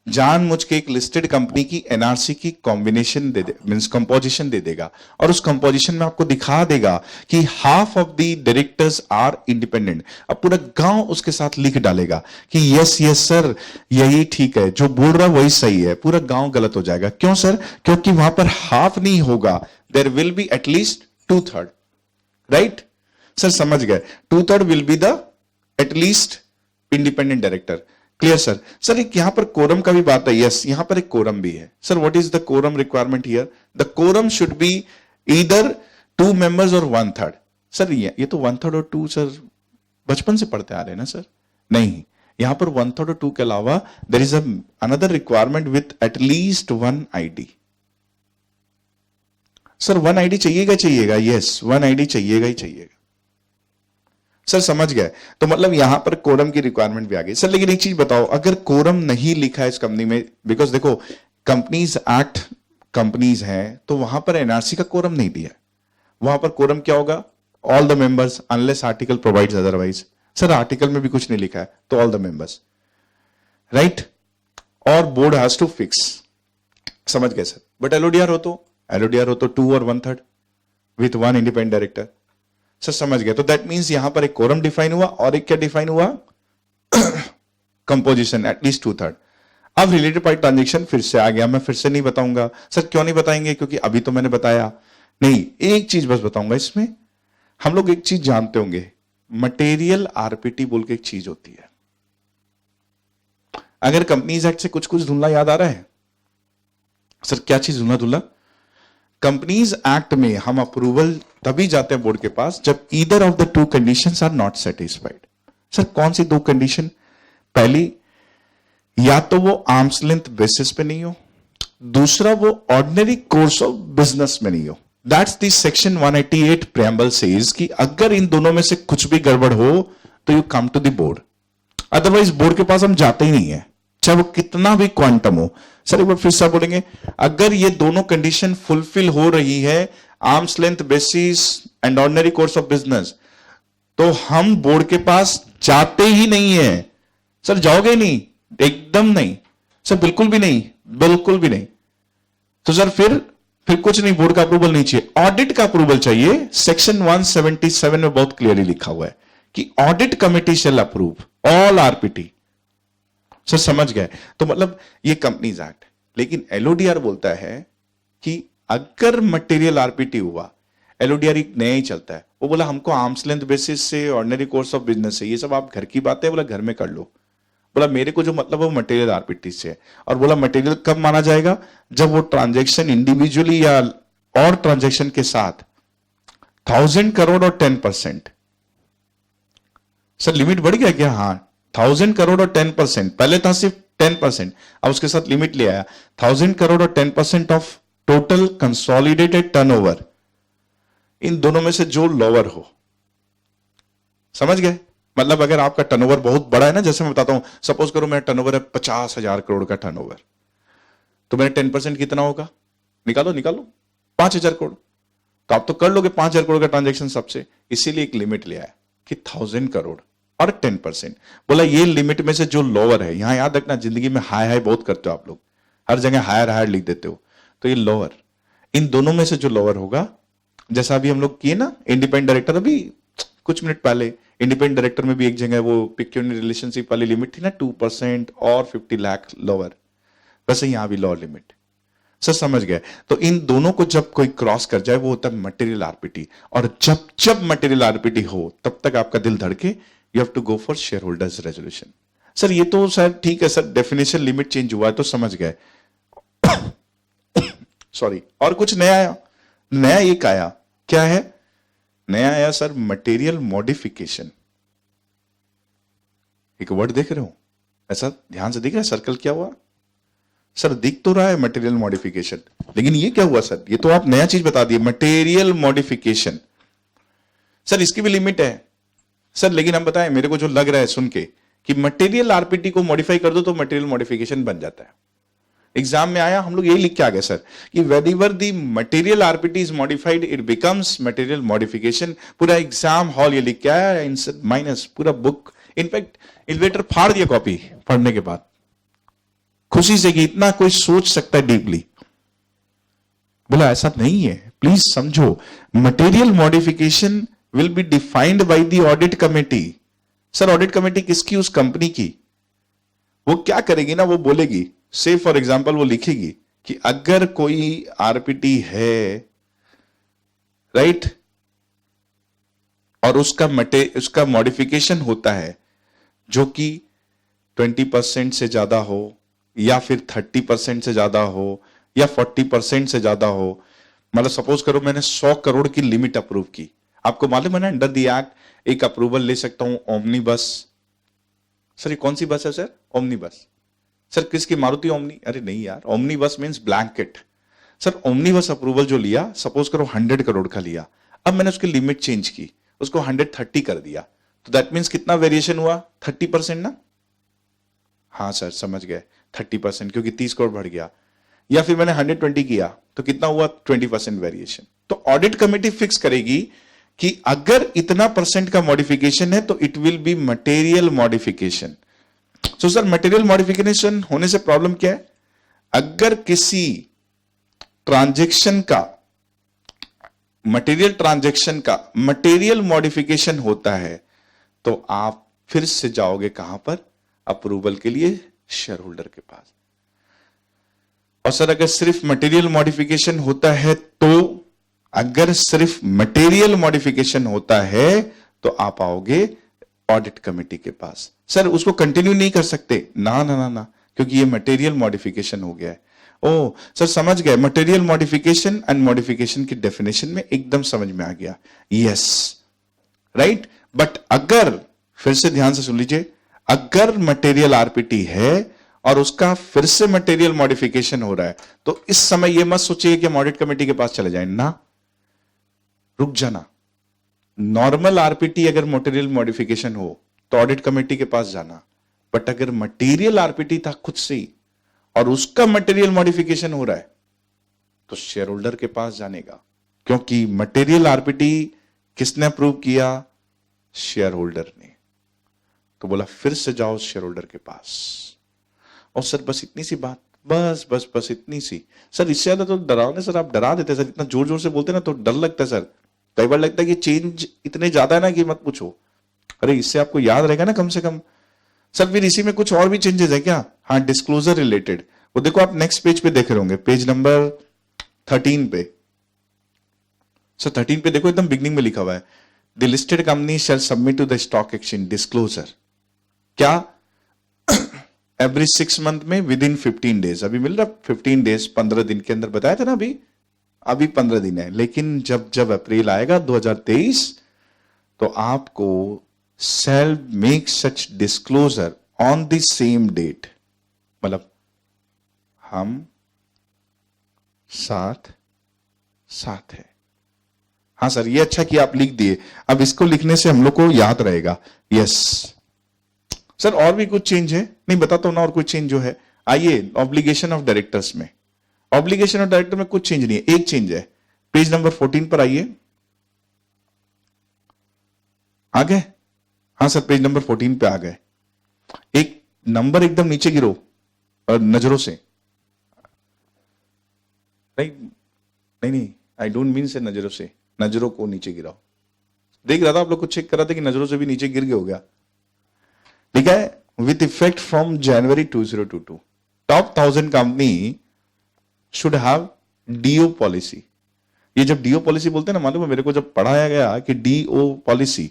Speaker 1: जानबूझ के एक लिस्टेड कंपनी की एनआरसी की कॉम्बिनेशन दे दे, मींस कंपोजिशन दे देगा, और उस कंपोजिशन में आपको दिखा देगा कि half of the directors are independent. अब पूरा गांव उसके साथ लिख डालेगा कि यस यस सर यही ठीक है, जो बोल रहा है वही सही है। पूरा गांव गलत हो जाएगा। क्यों सर? क्योंकि वहां पर हाफ नहीं होगा, there will be at least 2/3, right? Sir समझ गए? 2/3 will be the at least independent director. Clear sir? Sir एक यहां पर कोरम का भी बात है, यस यहां पर एक कोरम भी है। Sir what is the quorum requirement here? The quorum should be either 2 members और 1/3। सर ये तो 1/3 और 2 सर बचपन से पढ़ते आ रहे हैं ना सर? नहीं, यहां पर 1/3 और 2 के अलावा there is another requirement with at least 1 ID. Sir 1 ID चाहिएगा, यस 1 आईडी चाहिएगा ही चाहिएगा। सर समझ गए? तो मतलब यहां पर कोरम की रिक्वायरमेंट भी आ गई। सर लेकिन एक चीज बताओ, अगर कोरम नहीं लिखा है इस कंपनी में, बिकॉज देखो कंपनीज एक्ट कंपनीज हैं, तो वहां पर एनआरसी का कोरम नहीं दिया है। वहां पर कोरम क्या होगा? All the members unless article provides otherwise. Sir article में भी कुछ नहीं लिखा है, तो ऑल द मेंबर्स, राइट? और बोर्ड हैज टू फिक्स। समझ गए सर? बट एलओडीआर हो तो 2 और 1/3 विथ 1 इंडिपेंडेंट डायरेक्टर। सर समझ गए? तो दैट मींस यहां पर एक कोरम डिफाइन हुआ और एक क्या डिफाइन हुआ? Composition at least 2/3। अब रिलेटेड पार्टी ट्रांजेक्शन फिर से आ गया, मैं फिर से नहीं बताऊंगा। सर क्यों नहीं बताएंगे? क्योंकि अभी तो मैंने बताया नहीं। एक चीज बस बताऊंगा इसमें, हम लोग एक चीज जानते होंगे, मटेरियल आरपीटी बोल के एक चीज होती है। अगर कंपनीज एक्ट से कुछ कुछ धुंधला याद आ रहा है? सर क्या चीज धुंधला धुंधला? कंपनीज एक्ट में हम अप्रूवल तभी जाते हैं बोर्ड के पास जब either of the two conditions are not satisfied. Sir कौन सी दो कंडीशन? पहली, या तो वो आर्म्स लेंथ बेसिस पे नहीं हो, दूसरा वो ऑर्डिनरी कोर्स ऑफ बिजनेस में नहीं हो। That's the section 188 preamble says कि अगर इन दोनों में से कुछ भी गड़बड़ हो तो you come to the board, otherwise board के पास हम जाते ही नहीं है, चाहे वो कितना भी क्वांटम हो। सर एक बार फिर से बोलेंगे, अगर ये दोनों कंडीशन फुलफिल हो रही है, arms length basis and ordinary course of business, तो हम बोर्ड के पास जाते ही नहीं है। सर जाओगे नहीं? एकदम नहीं सर, बिल्कुल भी नहीं, बिल्कुल भी नहीं। तो सर फिर कुछ नहीं, बोर्ड का अप्रूवल नहीं चाहिए, ऑडिट का अप्रूवल चाहिए। सेक्शन 177 में बहुत क्लियरली लिखा हुआ है कि ऑडिट कमिटी शैल अप्रूव ऑल आरपीटी। सर समझ गए? तो मतलब ये कंपनीज एक्ट। लेकिन एलओडीआर बोलता है कि अगर मटेरियल आरपीटी हुआ, एलओडीआर एक नया ही चलता है, वो बोला हमको आर्म्स लेंथ बेसिस से, ऑर्डिनरी कोर्स ऑफ बिजनेस से, ये सब आप घर की बातें बोला घर में कर लो। बोला मेरे को जो मतलब है वो मटेरियल आरपीटी से है। और बोला मटेरियल कब माना जाएगा? जब वो ट्रांजैक्शन इंडिविजुअली या और ट्रांजैक्शन के साथ 1000 करोड़ और 10%। सर लिमिट बढ़ गया क्या? हाँ, 1000 करोड़ और 10%। पहले था सिर्फ 10%, अब उसके साथ लिमिट ले आया 1000 करोड़ और 10% ऑफ टोटल कंसोलिडेटेड टर्नओवर। इन दोनों में से जो लोअर हो। समझ गए? मतलब अगर आपका टर्नओवर बहुत बड़ा है ना, जैसे मैं बताता हूं, सपोज करो मेरा टर्नओवर है 50,000 करोड़ का टर्नओवर, तो मेरा 10% कितना होगा? निकालो 5,000 करोड़। तो आप तो कर लोगे 5,000 करोड़ का ट्रांजैक्शन सबसे, इसीलिए एक लिमिट ले आया कि 1000 करोड़ और 10%। बोला ये लिमिट में से जो लोअर है, यहां याद रखना, जिंदगी में हाई हाई बहुत करते हो आप लोग, हर जगह हायर हायर लिख देते हो, तो ये लोअर, इन दोनों में से जो लोअर होगा, जैसा अभी हम लोग किए ना इंडिपेंडेंट डायरेक्टर, अभी कुछ मिनट पहले इंडिपेंडेंट डायरेक्टर में भी एक जगह वो पिक्यूनियरी रिलेशनशिप वाली लिमिट थी ना 2% और 50 लाख लोअर, वैसे यहां भी लोअर लिमिट। सर समझ गए? तो इन दोनों को जब कोई क्रॉस कर जाए वो होता है मटेरियल आरपीटी। और जब जब मटेरियल आरपीटी हो तब तक आपका दिल धड़के, you have to go for shareholders resolution. Sir ये तो सर ठीक है सर, डेफिनेशन लिमिट चेंज हुआ है तो समझ गए। सॉरी, और कुछ नया आया? नया एक आया, क्या है नया आया सर? Material modification. एक वर्ड देख रहे हो, ऐसा ध्यान से दिख रहा है सर्कल क्या हुआ? सर दिख तो रहा है मटेरियल मॉडिफिकेशन, लेकिन ये क्या हुआ सर? ये तो आप नया चीज बता दिए, मटेरियल मॉडिफिकेशन। सर इसकी भी लिमिट है सर, लेकिन हम बताएं, मेरे को जो लग रहा है सुन के कि मटेरियल आरपीटी को मॉडिफाई कर दो तो मटेरियल मॉडिफिकेशन बन जाता है। एग्जाम में आया, हम लोग यही लिख के आ गए सर कि whenever the material RPT is modified it becomes material modification. पूरा एग्जाम हॉल ये लिख के आया, माइनस पूरा बुक। इनफैक्ट इन्वेटर फाड़ दिया कॉपी पढ़ने के बाद, खुशी से कि इतना कोई सोच सकता है डीपली। बोला ऐसा नहीं है, प्लीज समझो, material modification will be defined by the audit committee. Sir audit committee किसकी? उस कंपनी की। वो क्या करेगी ना, वो बोलेगी, से फॉर एग्जाम्पल वो लिखेगी कि अगर कोई आरपीटी है, राइट, और उसका मॉडिफिकेशन होता है जो कि 20% से ज्यादा हो, या फिर 30% से ज्यादा हो, या 40% से ज्यादा हो। मतलब सपोज करो मैंने 100 करोड़ की लिमिट अप्रूव की, आपको मालूम है ना अंडर द एक्ट एक अप्रूवल ले सकता हूं ओमनी बस। सर ये कौन सी बस है सर? ओमनी बस। सर किसकी? मारुति ओमनी? अरे नहीं यार, ओमनी बस मींस ब्लैंकेट। सर ओमनी बस अप्रूवल जो लिया, सपोज करो 100 करोड़ का लिया, अब मैंने उसकी लिमिट चेंज की, उसको 130 कर दिया, तो दैट मींस कितना वेरिएशन हुआ? 30% ना? हाँ सर समझ गए, 30%, क्योंकि 30 करोड़ बढ़ गया। या फिर मैंने 120 किया तो कितना हुआ? 20% वेरिएशन। तो ऑडिट कमेटी फिक्स करेगी कि अगर इतना परसेंट का मॉडिफिकेशन है तो it will B material modification. So sir material modification होने से प्रॉब्लम क्या है? अगर किसी ट्रांजैक्शन का मटेरियल मॉडिफिकेशन होता है तो आप फिर से जाओगे कहां पर? अप्रूवल के लिए शेयर होल्डर के पास। और सर अगर सिर्फ मटेरियल मॉडिफिकेशन होता है तो आप आओगे ऑडिट कमेटी के पास। सर उसको कंटिन्यू नहीं कर सकते? ना ना ना ना, क्योंकि ये मटेरियल मॉडिफिकेशन हो गया है। ओ सर समझ गए, मटेरियल मॉडिफिकेशन एंड मॉडिफिकेशन की डेफिनेशन में एकदम समझ में आ गया। Yes right. बट अगर, फिर से ध्यान से सुन लीजिए, अगर मटेरियल आरपीटी है और उसका फिर से मटेरियल मॉडिफिकेशन हो रहा है तो इस समय यह मत सोचिए कि हम ऑडिट कमेटी के पास चले जाएं। ना, रुक जाना। नॉर्मल आरपीटी अगर मटेरियल मॉडिफिकेशन हो तो ऑडिट कमेटी के पास जाना, बट अगर मटेरियल आरपीटी था खुद से ही और उसका मटेरियल मॉडिफिकेशन हो रहा है तो शेयर होल्डर के पास जाने का, क्योंकि मटेरियल आरपीटी किसने अप्रूव किया? शेयर होल्डर ने। तो बोला फिर से जाओ शेयर होल्डर के पास। और सर बस इतनी सी बात, बस बस बस इतनी सी। सर इससे ज्यादा तो डरावने सर आप डरा देते सर, इतना जोर जोर से बोलते ना तो डर लगता है सर। कई बार लगता है कि चेंज इतने ज्यादा है ना कि मत पूछो। अरे इससे आपको याद रहेगा ना कम से कम। सर फिर इसी में कुछ और भी चेंजेस है क्या? हाँ, डिस्क्लोजर रिलेटेड। वो देखो आप नेक्स्ट पेज पे देख रहे होंगे, पेज नंबर 13 पे। सर 13 पे देखो एकदम बिगनिंग में लिखा हुआ है, the listed company shall submit to the stock exchange disclosure. क्या? एवरी 6 मंथ में विद इन 15 डेज। अभी मिल रहा 15 डेज, 15 दिन के अंदर बताया था ना। अभी 15 दिन है, लेकिन जब अप्रैल आएगा 2023 तो आपको shall make such disclosure on the same date. मतलब हम साथ है। हाँ सर ये अच्छा किया आप लिख दिए। अब इसको लिखने से हम लोग को याद रहेगा। यस सर और भी कुछ चेंज है? नहीं बताता हूं ना और कुछ चेंज जो है। आइए ऑब्लिगेशन ऑफ डायरेक्टर्स में। ऑब्लिगेशन ऑफ डायरेक्टर में कुछ चेंज नहीं है, एक चेंज है। पेज नंबर 14 पर आइए। आ गए? हाँ सर पेज नंबर 14 पे आ गए। एक नंबर एकदम नीचे गिरो और नजरों से, नहीं आई डोंट मीन से नजरों से, नजरों को नीचे गिराओ। देख रहा था आप लोग कुछ चेक कर रहा था कि नजरों से भी नीचे गिर गया हो गया। ठीक है, with effect from January 2022 top 1000 company should have D O policy. ये जब डीओ पॉलिसी बोलते हैं ना, मालूम है मेरे को जब पढ़ाया गया कि डीओ पॉलिसी,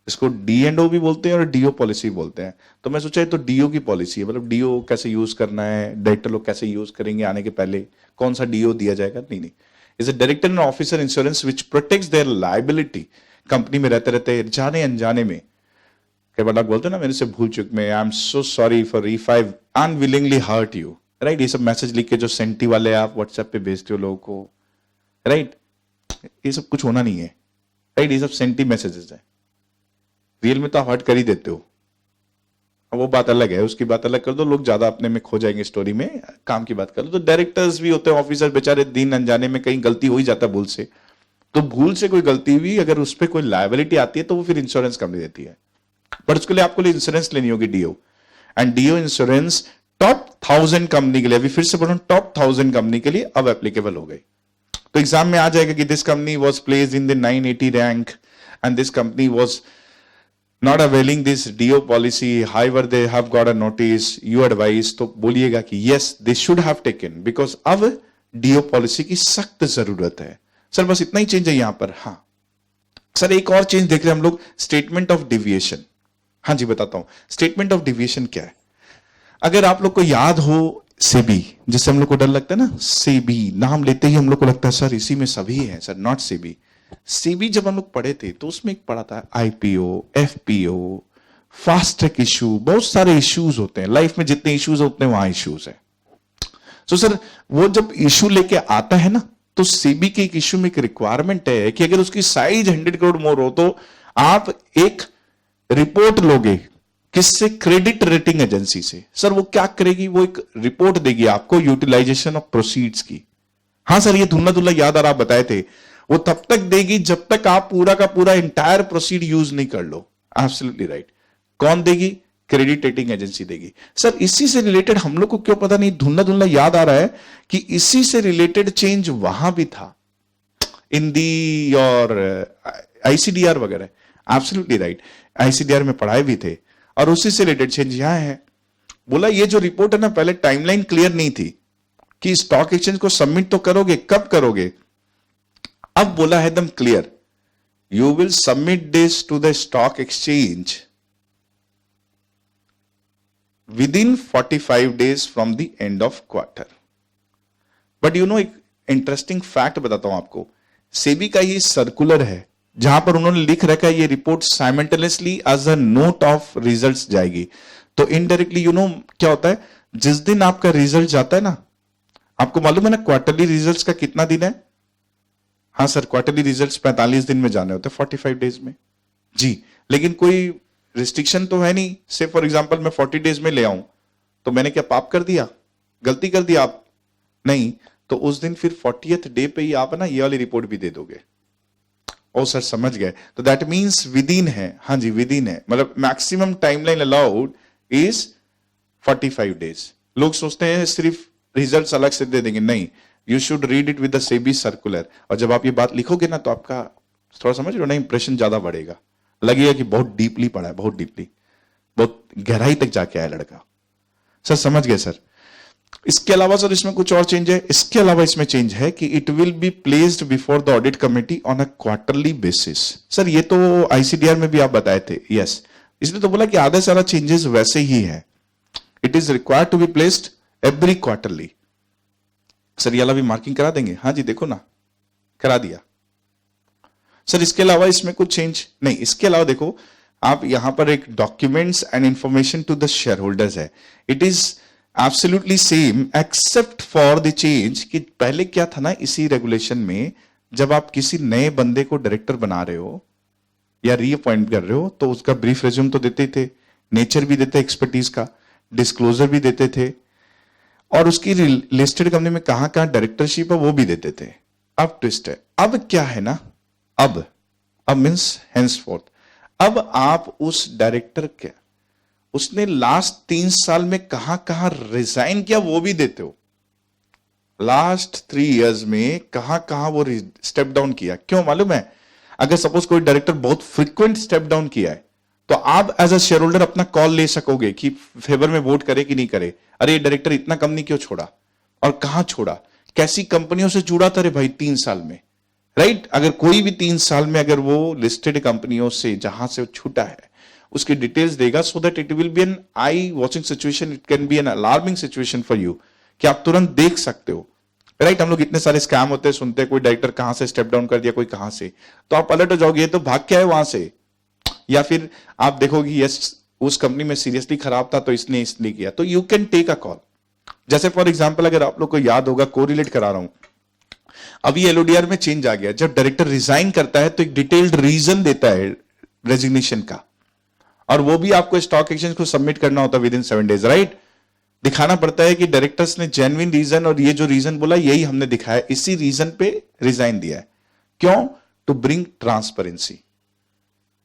Speaker 1: इसको डी एंड ओ भी बोलते हैं और डीओ पॉलिसी बोलते हैं, तो मैं सोचा तो डीओ की पॉलिसी है, मतलब डीओ कैसे यूज करना है, डायरेक्टर लोग कैसे यूज करेंगे आने के पहले, कौन सा डीओ दिया जाएगा। नहीं, is a director and officer insurance which protects their liability. कंपनी में रहते रहते जाने अनजाने में कई बार लोग बोलते हैं ना मेरे से भूल चुक में, I am so sorry for if I unwillingly hurt you, right. ये सब मैसेज लिख के जो सेंटी वाले आप व्हाट्सएप पे भेजते हो लोगों को, राइट, ये सब कुछ होना नहीं है, राइट। ये सब सेंटी मैसेजेस है, रियल में तो आप हर्ट कर ही देते हो। अब वो बात अलग है, उसकी बात अलग कर दो, लोग ज्यादा अपने में खो जाएंगे स्टोरी में। काम की बात कर लो तो डायरेक्टर्स भी होते हैं, ऑफिसर बेचारे दिन अनजाने में कहीं गलती हो ही जाता है भूल से, तो भूल से कोई गलती हुई अगर उस पर कोई लायबिलिटी आती है तो वो फिर इंश्योरेंस कंपनी देती है, बट उसके लिए आपको इंश्योरेंस लेनी होगी D O. And D O insurance top 1000 company के लिए, अभी फिर से बोल टॉप 1000 कंपनी के लिए अब एप्लीकेबल हो गई। तो एग्जाम में आ जाएगा कि this company was placed in the 980 rank and this company was not availing this DO policy, however they have got a notice, you advise, तो बोलिएगा कि yes they should have taken, because अब DO policy की सख्त जरूरत है। Sir बस इतना ही चेंज है यहां पर। हाँ सर एक और चेंज देख रहे हैं हम लोग, स्टेटमेंट ऑफ डिविएशन। हाँ जी बताता हूं, स्टेटमेंट ऑफ डिविएशन क्या है। अगर आप लोग को याद हो सेबी, जिससे हम लोग को डर लगता है ना, सेबी नाम लेते ही हम लोग को लगता है सर इसी में सभी है, सर नॉट सेबी। सीबी जब हम लोग पढ़े थे तो उसमें एक पढ़ा था IPO, FPO, fast track issue, बहुत सारे इश्यूज होते हैं लाइफ में, जितने इश्यूज होते हैं वहां इश्यूज है। तो सर वो जब इशू लेके आता है ना, तो सीबी के एक इशू में एक रिक्वायरमेंट है कि अगर उसकी साइज 100 करोड़ मोर हो तो आप एक रिपोर्ट लोगे, किससे? क्रेडिट रेटिंग एजेंसी से। सर वो क्या करेगी? वो एक रिपोर्ट देगी आपको यूटिलाइजेशन ऑफ प्रोसीड्स की। हाँ सर ये धुल्ला धुल्ला याद आ रहा, आप बताए थे, वो तब तक देगी जब तक आप पूरा का पूरा इंटायर प्रोसीड यूज नहीं कर लो। Absolutely right. कौन देगी? क्रेडिट रेटिंग एजेंसी देगी। सर इसी से रिलेटेड हम लोग को क्यों पता नहीं, धुंधला धुंधला याद आ रहा है कि इसी से रिलेटेड चेंज वहां भी था इन दी और आईसीडीआर वगैरह। एब्सोल्युटली राइट, आईसीडीआर में पढ़ाए भी थे और उसी से रिलेटेड चेंज यहां है। बोला ये जो रिपोर्ट है ना, पहले टाइमलाइन क्लियर नहीं थी कि स्टॉक एक्सचेंज को सबमिट तो करोगे, कब करोगे। अब बोला है एकदम clear, you will submit this to the stock exchange within 45 days from the end of quarter. But you know एक इंटरेस्टिंग फैक्ट बताता हूं आपको, सेबी का ये सर्कुलर है जहां पर उन्होंने लिख रखा है ये report simultaneously as a note of results जाएगी। तो इनडायरेक्टली यू नो क्या होता है, जिस दिन आपका रिजल्ट जाता है ना, आपको मालूम है ना क्वार्टरली रिजल्ट्स का कितना दिन है। हाँ सर, क्वार्टरली रिजल्ट्स 45 दिन में जाने होते हैं, 45 days में जी। लेकिन कोई रिस्ट्रिक्शन तो है नहीं। से फॉर एग्जांपल मैं 40 days में ले आऊं तो मैंने क्या पाप कर दिया, गलती कर दिया आप? नहीं, तो उस दिन फिर 40th डे पे ही आप ना ये वाली रिपोर्ट भी दे दोगे। ओ सर समझ गए, तो दैट मींस विद इन है। हाँ जी विद इन है, मतलब maximum timeline allowed is 45 days। लोग सोचते हैं सिर्फ रिजल्ट्स अलग से दे देंगे, नहीं, you should read it with the SEBI circular. और जब आप ये बात लिखोगे ना तो आपका थोड़ा समझ रहे हो ना, इंप्रेशन ज्यादा बढ़ेगा, लगेगा कि बहुत डीपली पढ़ा है, बहुत डीपली, बहुत गहराई तक जाके आया लड़का। सर समझ गए सर। इसके अलावा सर इसमें कुछ और चेंज है। इसके अलावा इसमें चेंज है कि it will be placed before the audit committee on a quarterly basis. Sir ये तो आईसीडीआर में भी आप बताए थे, यस, इसलिए तो बोला कि आधा सारा चेंजेस वैसे ही है। It is required to be placed every quarterly. Sir ये वाला भी मार्किंग करा देंगे? हाँ जी देखो ना, करा दिया। सर इसके अलावा इसमें कुछ चेंज नहीं। इसके अलावा देखो आप यहां पर एक documents and information to the shareholders है, it is absolutely same except for the change कि पहले क्या था ना, इसी रेगुलेशन में जब आप किसी नए बंदे को डायरेक्टर बना रहे हो या रीअपॉइंट कर रहे हो तो उसका ब्रीफ रिज्यूम तो देते थे, नेचर भी देते एक्सपर्टीज का, डिस्क्लोजर भी देते थे, और उसकी लिस्टेड कंपनी में कहां कहां डायरेक्टरशिप है वो भी देते थे। अब ट्विस्ट है, अब क्या है ना, अब मींस हेंसफोर्थ, अब आप उस डायरेक्टर के उसने लास्ट 3 साल में कहां कहां रिजाइन किया वो भी देते हो। लास्ट 3 years में कहां कहां वो स्टेप डाउन किया, क्यों मालूम है? अगर सपोज कोई डायरेक्टर बहुत फ्रीक्वेंट स्टेप डाउन किया है तो आप एज अ शेयर होल्डर अपना कॉल ले सकोगे कि फेवर में वोट करे कि नहीं करे। अरे ये डायरेक्टर इतना कंपनी क्यों छोड़ा और कहां छोड़ा, कैसी कंपनियों से जुड़ा था रे भाई 3 साल में, राइट? अगर कोई भी 3 साल में अगर वो लिस्टेड कंपनियों से जहां से छूटा है उसकी डिटेल्स देगा, so that it will be an eye watching situation, it can be an alarming situation for you कि आप तुरंत देख सकते हो, राइट? हम लोग इतने सारे स्कैम होते हैं, सुनते हैं कोई डायरेक्टर कहां से स्टेप डाउन कर दिया, कोई कहां से, तो आप अलर्ट हो जाओगे ये तो भाग के आए वहां से। या फिर आप देखोगे यस उस कंपनी में सीरियसली खराब था तो इसने इसलिए किया, तो you can take a call. जैसे फॉर एग्जांपल अगर आप लोग को याद होगा, कोरिलेट करा रहा हूं, अभी एलओडीआर में चेंज आ गया, जब डायरेक्टर रिजाइन करता है तो एक डिटेल्ड रीजन देता है रेजिग्नेशन का, और वो भी आपको स्टॉक एक्सचेंज को सबमिट करना होता है विद इन 7 days, राइट? दिखाना पड़ता है कि डायरेक्टर्स ने जेन्युइन रीजन, और ये जो रीजन बोला यही हमने दिखाया, इसी रीजन पे रिजाइन दिया है। क्यों? To bring transparency,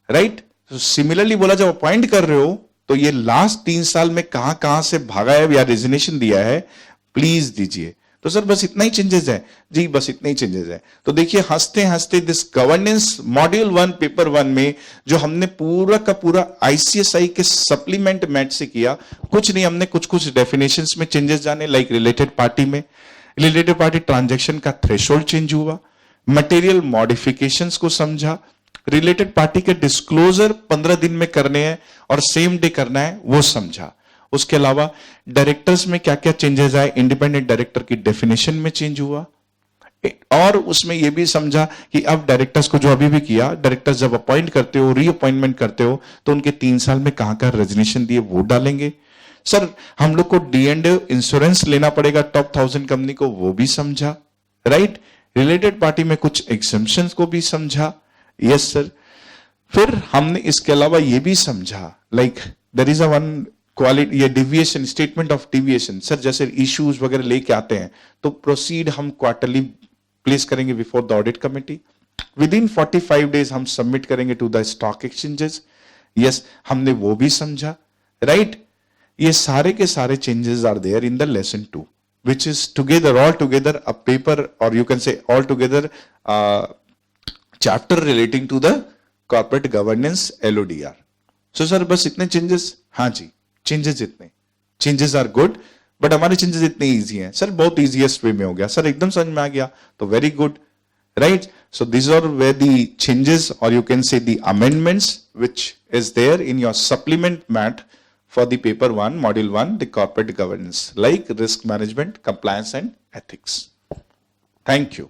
Speaker 1: right? Similarly बोला जब अपॉइंट कर रहे हो तो ये लास्ट 3 साल में कहां कहां से भागा है या रेजिग्नेशन दिया है प्लीज दीजिए। तो सर बस इतना ही चेंजेस है जी, बस इतने ही चेंजेस है। तो देखिए हंसते हंसते दिस गवर्नेंस मॉड्यूल 1 पेपर 1 में जो हमने पूरा का पूरा आईसीएसआई के सप्लीमेंट मैट से किया, कुछ नहीं, हमने कुछ कुछ डेफिनेशंस में चेंजेस जाने, लाइक रिलेटेड पार्टी में रिलेटेड पार्टी ट्रांजैक्शन का थ्रेशोल्ड चेंज हुआ, मटेरियल मॉडिफिकेशंस को समझा, रिलेटेड पार्टी के डिस्क्लोजर 15 दिन में करने हैं और सेम डे करना है वो समझा। उसके अलावा डायरेक्टर्स में क्या क्या चेंजेस आए, इंडिपेंडेंट डायरेक्टर की डेफिनेशन में चेंज हुआ, और उसमें यह भी समझा कि अब डायरेक्टर्स को जो अभी भी किया, डायरेक्टर्स जब अपॉइंट करते हो, रीअपॉइंटमेंट करते हो, तो उनके 3 साल में कहां कहां रेजिग्नेशन दिए वो डालेंगे। सर हम लोग को D&A इंश्योरेंस लेना पड़ेगा टॉप 1000 कंपनी को, वो भी समझा, राइट? रिलेटेड पार्टी में कुछ एग्जम्पशंस को भी समझा, यस सर। फिर हमने इसके अलावा यह भी समझा, like there is a one quality, ये deviation, statement of deviation, sir जैसे इश्यूज वगैरह लेके आते हैं तो प्रोसीड हम क्वार्टरली प्लेस करेंगे before the audit committee, within 45 days हम सबमिट करेंगे to the stock exchanges, yes हमने वो भी समझा, right? ये सारे के सारे changes are there in the lesson 2, which is together, all together a paper, or you can say all together chapter relating to the corporate governance LODR. So sir बस इतने changes, हाँ जी, changes इतने, changes are good, but हमारे changes इतने easy हैं sir, बहुत easiest way में हो गया सर, एकदम समझ में आ गया तो very good, right? So these are where the changes, or you can say the amendments, which is there in your supplement mat for the paper 1, module 1, the corporate governance, like risk management, compliance and ethics. Thank you.